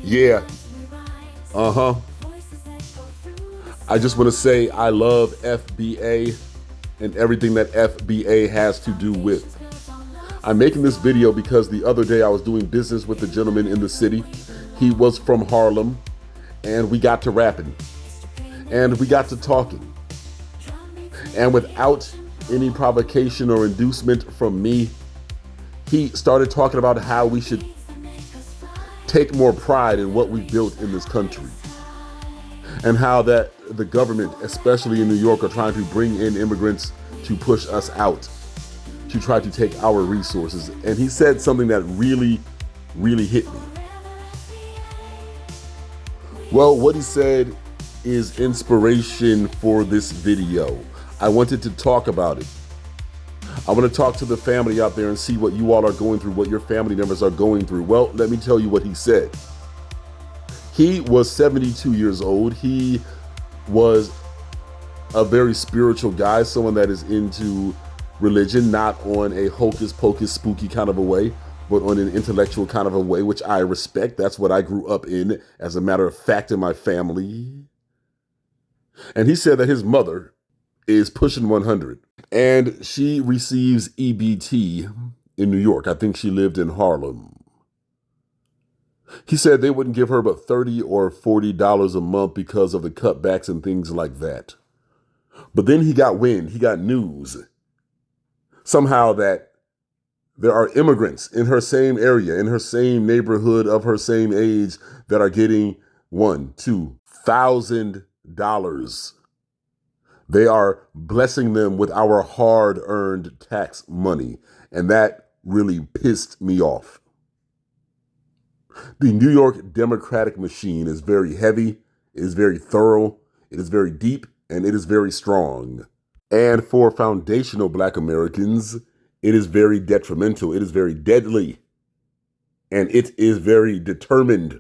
Yeah, uh-huh. I just want to say I love FBA and everything that FBA has to do with. I'm making this video because the other day I was doing business with a gentleman in the city. He was from Harlem, and we got to rapping, and we got to talking. And without any provocation or inducement from me, he started talking about how we should take more pride in what we built in this country, and how that the government, especially in New York, are trying to bring in immigrants to push us out, to try to take our resources. And he said something that really, really hit me. Well, what he said is inspiration for this video. I wanted to talk about it. I want to talk to the family out there and see what you all are going through, what your family members are going through. Well, let me tell you what he said. He was 72 years old. He was a very spiritual guy, someone that is into religion, not on a hocus pocus spooky kind of a way, but on an intellectual kind of a way, which I respect. That's what I grew up in, as a matter of fact, in my family. And he said that his mother is pushing 100, and she receives EBT in New York. I think she lived in Harlem. He said they wouldn't give her but $30 or $40 a month because of the cutbacks and things like that. But then he got wind, he got news, somehow, that there are immigrants in her same area, in her same neighborhood, of her same age, that are getting $1,000-$2,000. They are blessing them with our hard-earned tax money, and that really pissed me off. The New York Democratic machine is very heavy, it is very thorough, it is very deep, and it is very strong. And for foundational Black Americans, it is very detrimental, it is very deadly, and it is very determined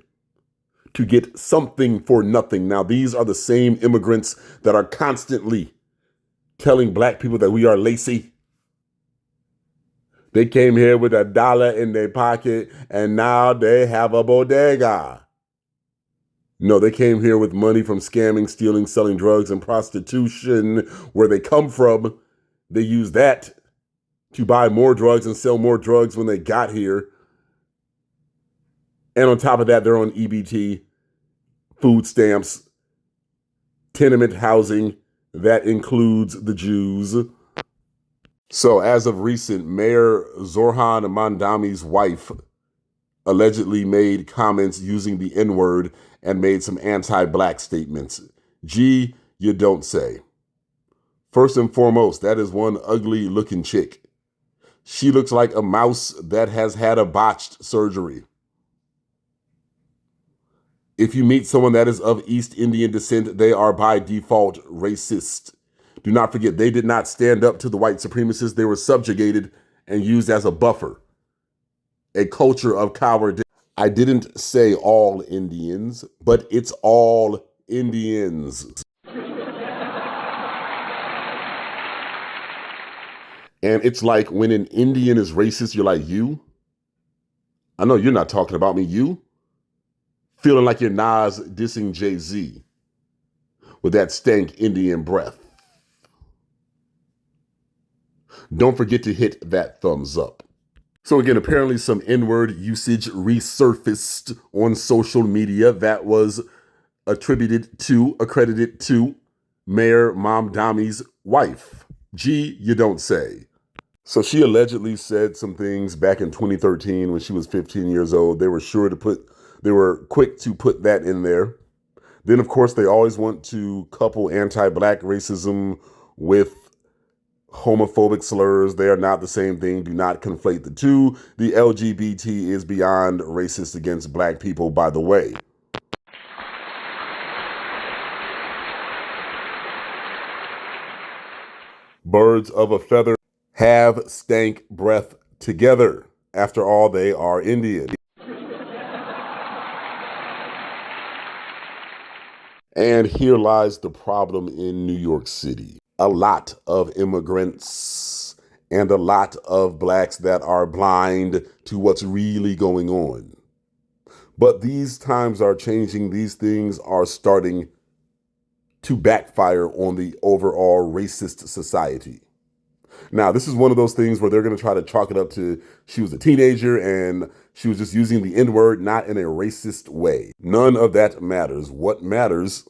to get something for nothing. Now, these are the same immigrants that are constantly telling Black people that we are lazy. They came here with $1 in their pocket, and now they have a bodega. No, they came here with money from scamming, stealing, selling drugs, and prostitution. Where they come from, they use that to buy more drugs and sell more drugs when they got here. And on top of that, they're on EBT, food stamps, tenement housing. That includes the Jews. So as of recent, Mayor Zohran Mamdani's wife allegedly made comments using the N-word and made some anti-Black statements. Gee, you don't say. First and foremost, that is one ugly looking chick. She looks like a mouse that has had a botched surgery. If you meet someone that is of East Indian descent, they are by default racist. Do not forget, they did not stand up to the white supremacists. They were subjugated and used as a buffer. A culture of cowardice. I didn't say all Indians, but it's all Indians. And it's like when an Indian is racist, you're like, you? I know you're not talking about me, you? Feeling like you're Nas dissing Jay-Z with that stank Indian breath. Don't forget to hit that thumbs up. So again, apparently some N-word usage resurfaced on social media that was accredited to Mayor Mamdani's wife. Gee, you don't say. So she allegedly said some things back in 2013 when she was 15 years old. They were quick to put that in there. Then, of course, they always want to couple anti-Black racism with homophobic slurs. They are not the same thing. Do not conflate the two. The LGBT is beyond racist against Black people, by the way. Birds of a feather have stank breath together. After all, they are Indian. And here lies the problem in New York City. A lot of immigrants and a lot of Blacks that are blind to what's really going on. But these times are changing. These things are starting to backfire on the overall racist society. Now, this is one of those things where they're going to try to chalk it up to she was a teenager and she was just using the N word, not in a racist way. None of that matters. What matters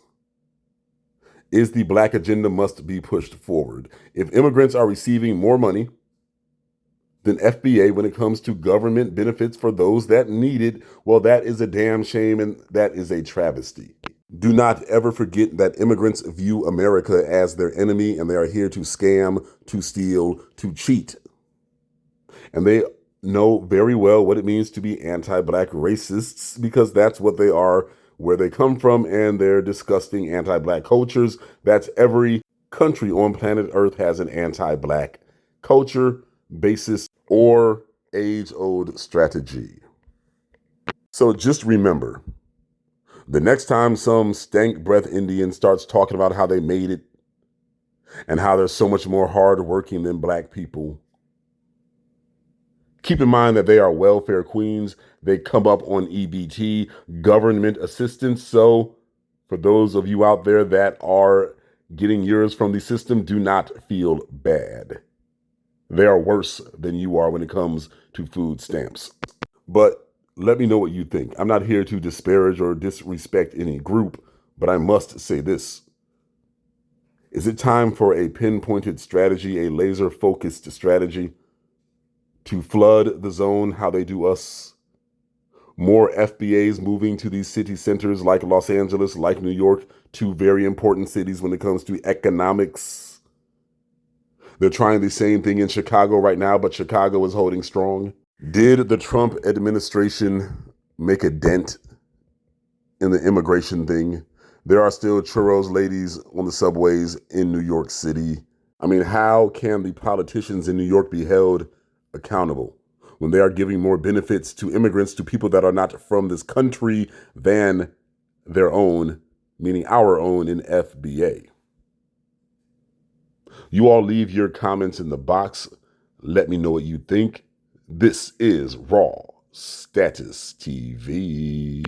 is the black agenda must be pushed forward. If immigrants are receiving more money than FBA when it comes to government benefits for those that need it, well, that is a damn shame and that is a travesty. Do not ever forget that immigrants view America as their enemy and they are here to scam, to steal, to cheat. And they know very well what it means to be anti-black racists because that's what they are, where they come from, and their disgusting anti-black cultures. That's every country on planet Earth has an anti-black culture, basis, or age-old strategy. So just remember, the next time some stank breath Indian starts talking about how they made it and how they're so much more hardworking than black people, keep in mind that they are welfare queens. They come up on EBT, government assistance. So for those of you out there that are getting yours from the system, do not feel bad. They are worse than you are when it comes to food stamps. But let me know what you think. I'm not here to disparage or disrespect any group, but I must say this. Is it time for a pinpointed strategy, a laser-focused strategy to flood the zone how they do us? More FBAs moving to these city centers like Los Angeles, like New York, two very important cities when it comes to economics. They're trying the same thing in Chicago right now, but Chicago is holding strong. Did the Trump administration make a dent in the immigration thing? There are still churros ladies on the subways in New York City. I mean, how can the politicians in New York be held accountable when they are giving more benefits to immigrants, to people that are not from this country, than their own, meaning our own in FBA? You all leave your comments in the box. Let me know what you think. This is Raw Status TV.